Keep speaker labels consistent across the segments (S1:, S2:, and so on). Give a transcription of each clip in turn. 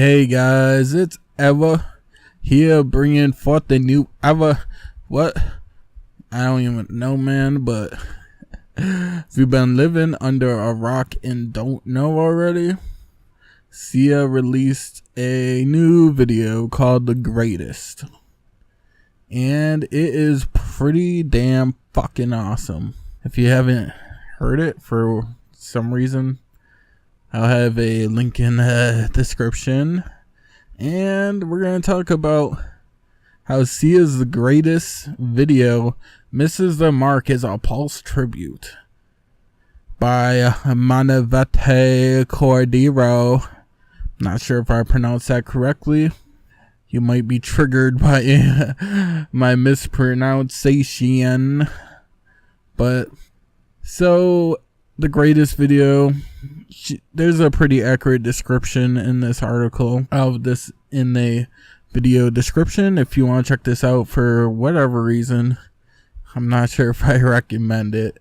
S1: Hey guys, it's Eva here bringing forth the new Eva. What? I don't even know, man, but if you've been living under a rock and don't know already, Sia released a new video called The Greatest. And it is pretty damn fucking awesome. If you haven't heard it for some reason, I'll have a link in the description. And we're going to talk about how Sia's The Greatest video misses the mark as a Pulse tribute by Manavete Cordero. Not sure if I pronounced that correctly. You might be triggered by my mispronunciation. But, so, The Greatest video, there's a pretty accurate description in this article of this in the video description. If you want to check this out for whatever reason, I'm not sure if I recommend it.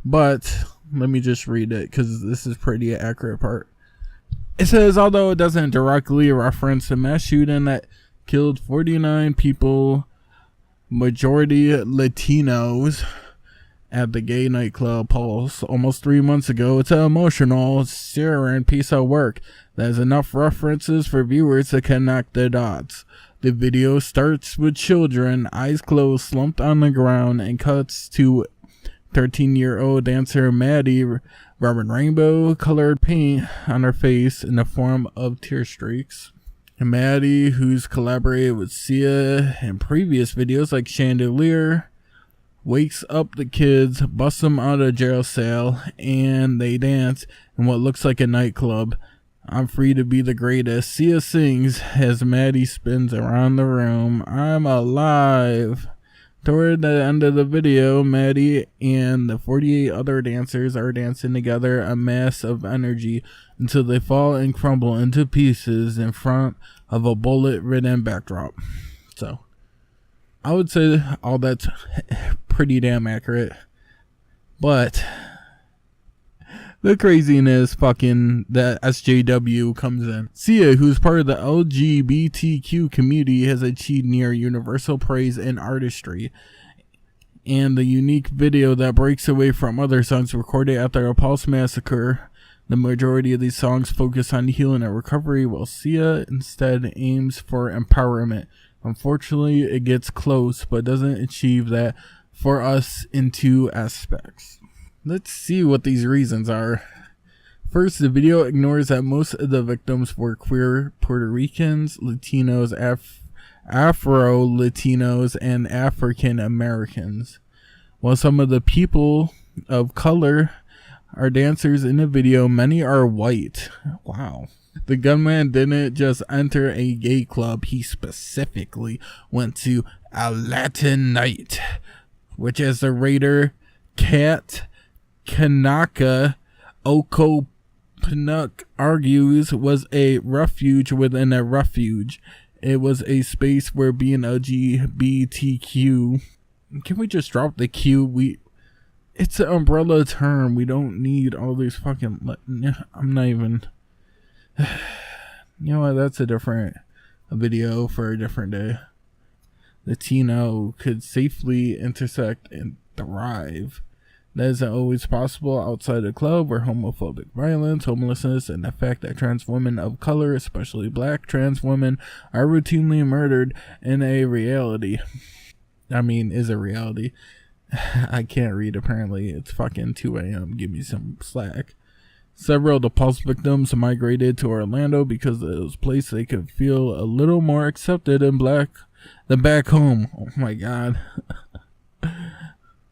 S1: But, let me just read it because this is pretty accurate part. It says, although it doesn't directly reference the mass shooting that killed 49 people, majority Latinos, at the gay nightclub Pulse almost 3 months ago, it's an emotional, searing piece of work that has enough references for viewers to connect the dots. The video starts with children, eyes closed, slumped on the ground, and cuts to 13-year-old dancer Maddie rubbing rainbow-colored paint on her face in the form of tear streaks. And Maddie, who's collaborated with Sia in previous videos like Chandelier, wakes up the kids, busts them out of jail cell, and they dance in what looks like a nightclub. I'm free to be the greatest. Sia sings as Maddie spins around the room. I'm alive. Toward the end of the video, Maddie and the 48 other dancers are dancing together, a mass of energy, until they fall and crumble into pieces in front of a bullet-ridden backdrop. So, I would say all that's pretty damn accurate. But the craziness fucking that SJW comes in. Sia, who's part of the LGBTQ community, has achieved near universal praise in artistry. And the unique video that breaks away from other songs recorded after a Pulse massacre. The majority of these songs focus on healing and recovery, while Sia instead aims for empowerment. Unfortunately, it gets close, but doesn't achieve that for us in two aspects. Let's see what these reasons are. First, the video ignores that most of the victims were queer Puerto Ricans, Latinos, Afro-Latinos, and African Americans. While some of the people of color are dancers in the video, many are white. Wow. The gunman didn't just enter a gay club, he specifically went to a Latin night, which, as the raider Kat Kanaka Okopnuk argues, was a refuge within a refuge. It was a space where being LGBTQ, can we just drop the Q? It's an umbrella term. We don't need all these fucking, I'm not even, you know what, that's a video for a different day. Latino could safely intersect and thrive. That isn't always possible outside the club, where homophobic violence, homelessness, and the fact that trans women of color, especially black trans women, are routinely murdered in a reality. I mean, is a reality. I can't read, apparently. It's fucking 2 a.m. Give me some slack. Several of the Pulse victims migrated to Orlando because it was a place they could feel a little more accepted than back home. Oh my god.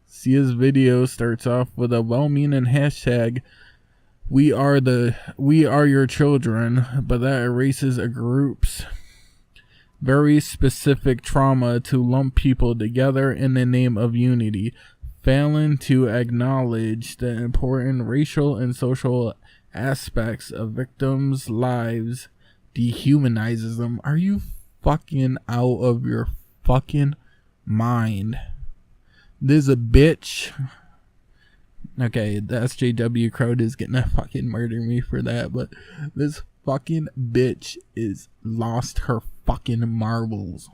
S1: Sia's video starts off with a well-meaning hashtag, we are your children, but that erases a group's very specific trauma to lump people together in the name of unity, failing to acknowledge the important racial and social aspects of victims' lives, dehumanizes them. Are you fucking out of your fucking mind? This a bitch. Okay, the SJW crowd is gonna fucking murder me for that, but this fucking bitch is lost her fucking marbles.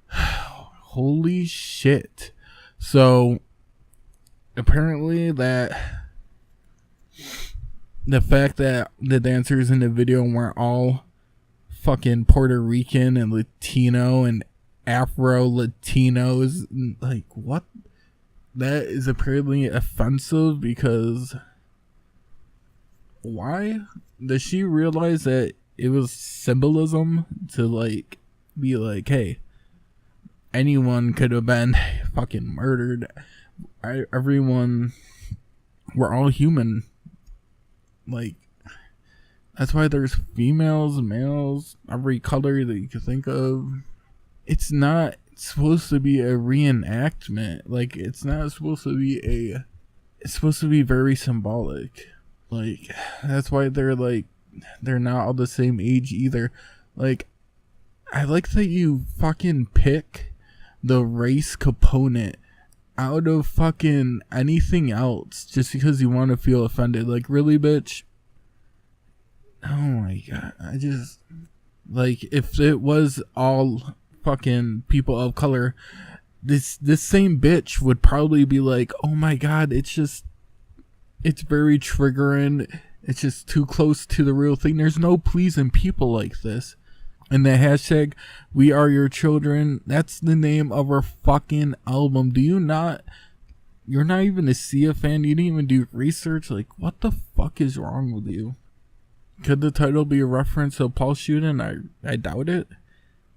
S1: Holy shit. So apparently that the fact that the dancers in the video weren't all fucking Puerto Rican and Latino and Afro Latinos, like, what? That is apparently offensive because why? Does she realize that it was symbolism to like be like, hey, anyone could have been fucking murdered. Everyone, we're all human. Like, that's why there's females, males, every color that you could think of. It's not supposed to be a reenactment. Like, it's not supposed to be it's supposed to be very symbolic. Like, that's why they're not all the same age either. Like, I like that you fucking pick the race component out of fucking anything else just because you want to feel offended. Like, really, bitch? Oh my god. I just, like, if it was all fucking people of color, this same bitch would probably be like, oh my god, it's very triggering. It's just too close to the real thing. There's no pleasing people like this. And the hashtag, we are your children, that's the name of our fucking album. You're not even a Sia fan. You didn't even do research. Like, what the fuck is wrong with you? Could the title be a reference to Paul shooting? I doubt it.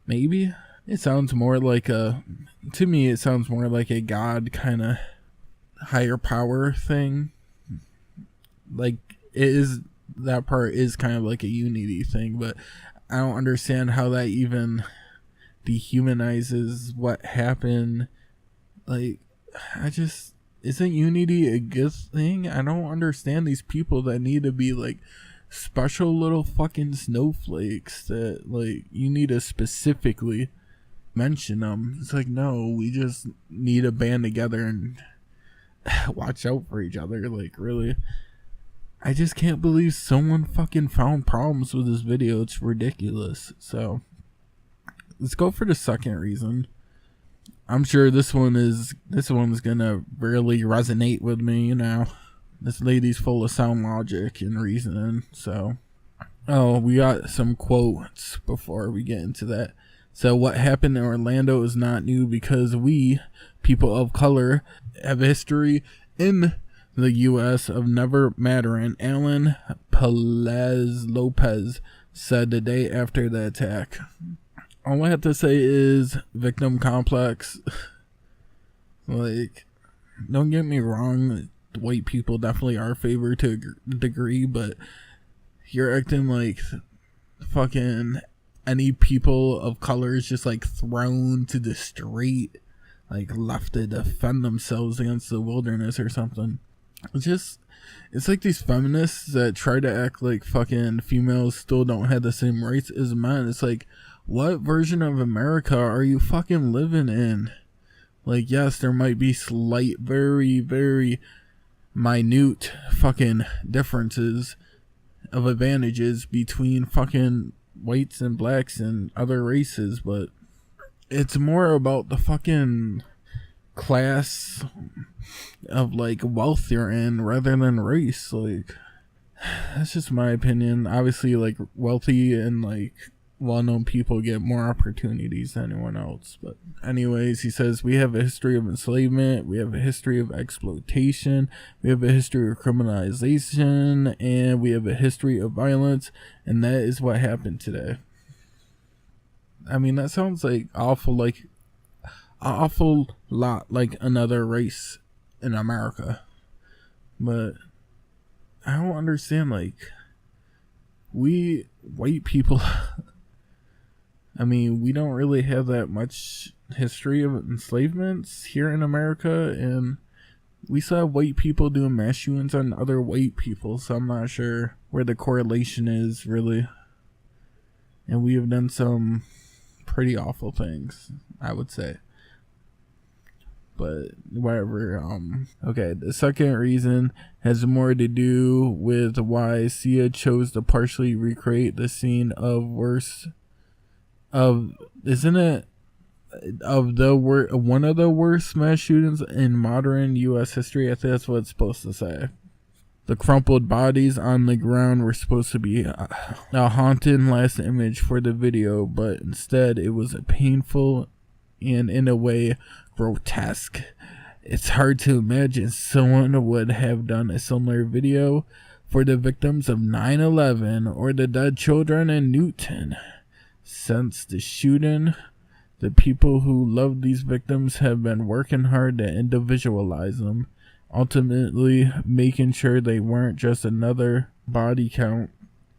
S1: Maybe. It sounds more like to me it sounds more like a God kind of higher power thing. Like, that part is kind of like a unity thing, but I don't understand how that even dehumanizes what happened. Like, isn't unity a good thing? I don't understand these people that need to be like special little fucking snowflakes that like you need to specifically mention them. It's like, no, we just need to band together and watch out for each other. Like, really, I just can't believe someone fucking found problems with this video. It's ridiculous. So let's go for the second reason. I'm sure this one's gonna really resonate with me. You know, this lady's full of sound logic and reasoning. So, we got some quotes before we get into that. So, what happened in Orlando is not new because we, people of color, have a history in the U.S. of never mattering. Alan Pelez Lopez said the day after the attack. All I have to say is victim complex. Like, don't get me wrong, white people definitely are favored to a degree, but you're acting like fucking any people of color is just like thrown to the street, like left to defend themselves against the wilderness or something. It's like these feminists that try to act like fucking females still don't have the same rights as men. It's like, what version of America are you fucking living in? Like, yes, there might be slight, very, very minute fucking differences of advantages between fucking whites and blacks and other races, but it's more about the fucking class of like wealth you're in rather than race. Like, that's just my opinion. Obviously, like, wealthy and like well-known people get more opportunities than anyone else. But anyways, he says, we have a history of enslavement, we have a history of exploitation, we have a history of criminalization, and we have a history of violence, and that is what happened today. I mean, that sounds like awful lot like another race in America, but I don't understand, like, we white people I mean, we don't really have that much history of enslavements here in America, and we saw white people doing mass shootings on other white people, so I'm not sure where the correlation is, really. And we have done some pretty awful things, I would say. but whatever. Okay, the second reason has more to do with why Sia chose to partially recreate the scene of one of the worst mass shootings in modern U.S. history. I think that's what it's supposed to say. The crumpled bodies on the ground were supposed to be a haunted last image for the video, but instead it was a painful and, in a way, grotesque. It's hard to imagine someone would have done a similar video for the victims of 9/11 or the dead children in Newton. Since the shooting, the people who love these victims have been working hard to individualize them, ultimately making sure they weren't just another body count.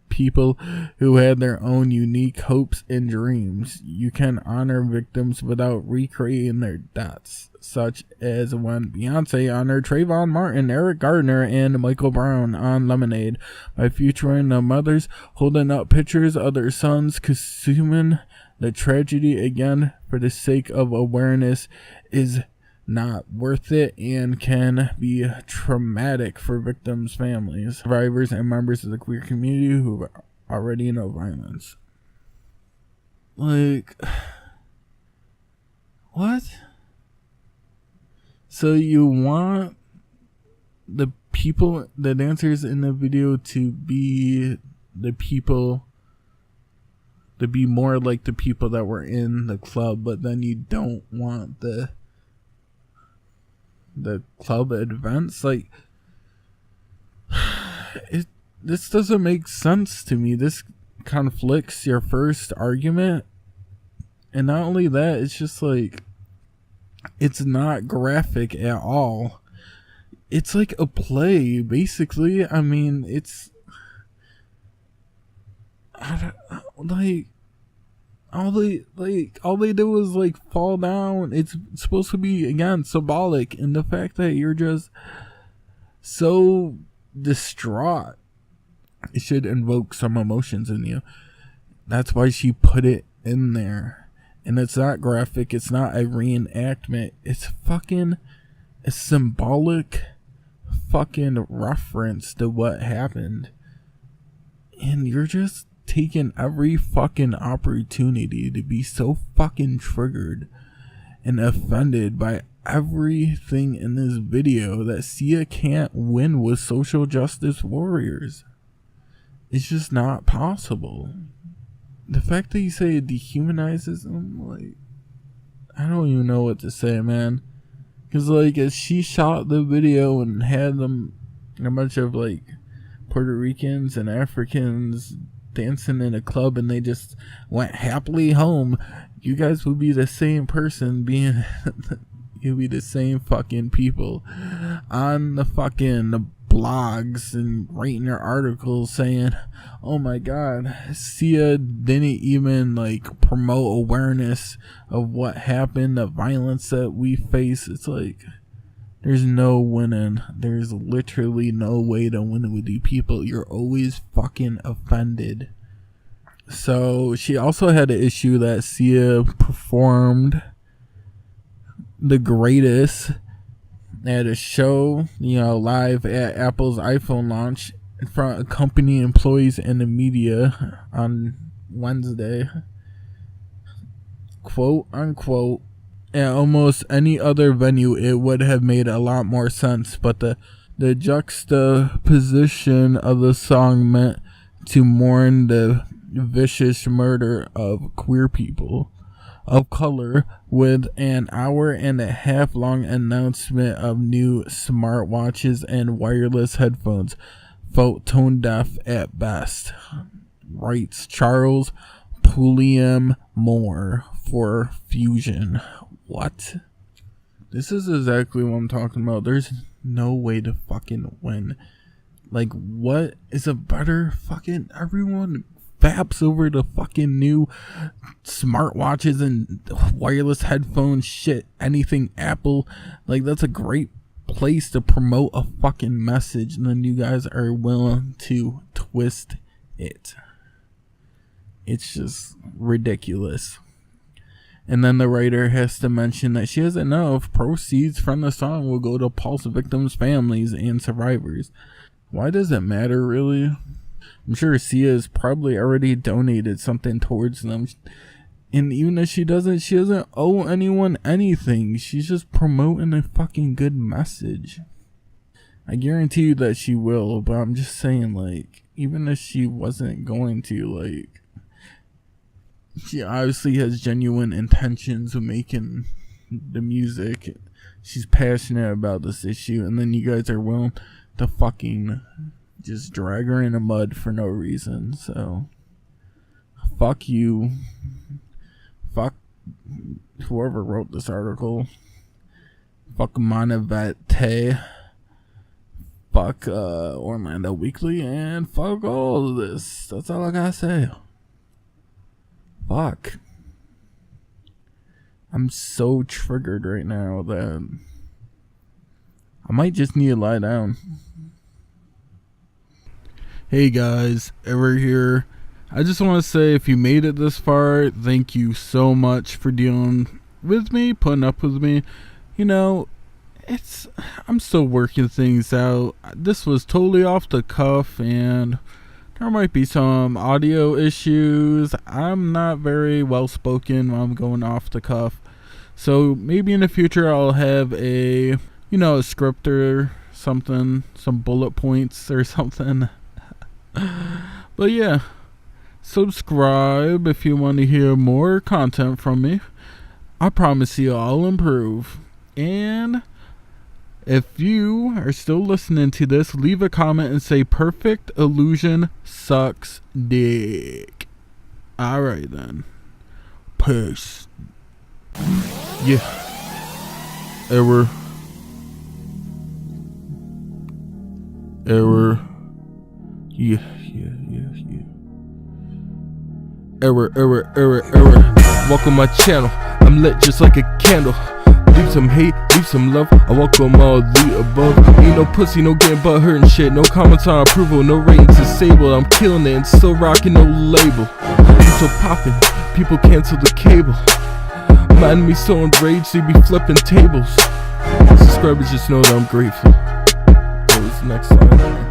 S1: People who had their own unique hopes and dreams. You can honor victims without recreating their deaths, such as when Beyonce honored Trayvon Martin, Eric Gardner, and Michael Brown on Lemonade by featuring the mothers holding up pictures of their sons consuming the tragedy. Again, for the sake of awareness, is not worth it and can be traumatic for victims' families, survivors, and members of the queer community who already know violence. Like, what? So you want the people, the dancers in the video, to be the people, to be more like the people that were in the club, but then you don't want the club events? Like, this doesn't make sense to me. This conflicts your first argument, and not only that, it's just like, it's not graphic at all. It's like a play, basically. I mean, it's all they do is like fall down. It's supposed to be, again, symbolic, and the fact that you're just so distraught, it should invoke some emotions in you. That's why she put it in there. And it's not graphic, it's not a reenactment, it's fucking a symbolic fucking reference to what happened. And you're just taking every fucking opportunity to be so fucking triggered and offended by everything in this video that Sia can't win with social justice warriors. It's just not possible. The fact that you say it dehumanizes them, like, I don't even know what to say, man. Because, like, as she shot the video and had them, a bunch of, like, Puerto Ricans and Africans dancing in a club, and they just went happily home, you guys would be the same person being you'll be the same fucking people on the fucking blogs and writing their articles saying, oh my god, Sia didn't even like promote awareness of what happened, the violence that we face. It's like, there's no winning. There's literally no way to win with you people. You're always fucking offended. So she also had an issue that Sia performed The Greatest at a show, live at Apple's iPhone launch in front of company employees and the media on Wednesday. Quote unquote. At almost any other venue, it would have made a lot more sense, but the juxtaposition of the song meant to mourn the vicious murder of queer people of color with an hour-and-a-half long announcement of new smartwatches and wireless headphones. Felt tone deaf at best, writes Charles Pulliam Moore for Fusion. What? This is exactly what I'm talking about. There's no way to fucking win. Like, what is a better fucking... Everyone faps over the fucking new smartwatches and wireless headphones, shit, anything Apple. Like, that's a great place to promote a fucking message, and then you guys are willing to twist it. It's just ridiculous. And then the writer has to mention that she doesn't know if proceeds from the song will go to Pulse victims' families and survivors. Why does it matter, really? I'm sure Sia has probably already donated something towards them. And even if she doesn't owe anyone anything. She's just promoting a fucking good message. I guarantee you that she will, but I'm just saying, like, even if she wasn't going to, like, she obviously has genuine intentions of making the music. She's passionate about this issue, and then you guys are willing to fucking just drag her in the mud for no reason. So, fuck you. Fuck whoever wrote this article. Fuck Monavate. Fuck Orlando Weekly, and fuck all of this. That's all I gotta say. Fuck. I'm so triggered right now that I might just need to lie down. Hey guys, Ever here. I just want to say, if you made it this far, thank you so much for dealing with me, putting up with me. You know, I'm still working things out. This was totally off the cuff, and there might be some audio issues. I'm not very well spoken when I'm going off the cuff. So maybe in the future I'll have a script or something, some bullet points or something. But yeah, subscribe if you want to hear more content from me. I promise you I'll improve. And if you are still listening to this, leave a comment and say Perfect Illusion sucks dick. Alright then. Peace. Yeah. Error. Yeah. Error. Welcome my channel. I'm lit just like a candle. Leave some hate, leave some love. I welcome all the above. Ain't no pussy, no getting butt hurt and shit. No comments on approval, no ratings disabled. I'm killing it and still rocking no label. I'm so poppin', people cancel the cable. My enemies so enraged they be flipping tables. Subscribers just know that I'm grateful. What was the next line?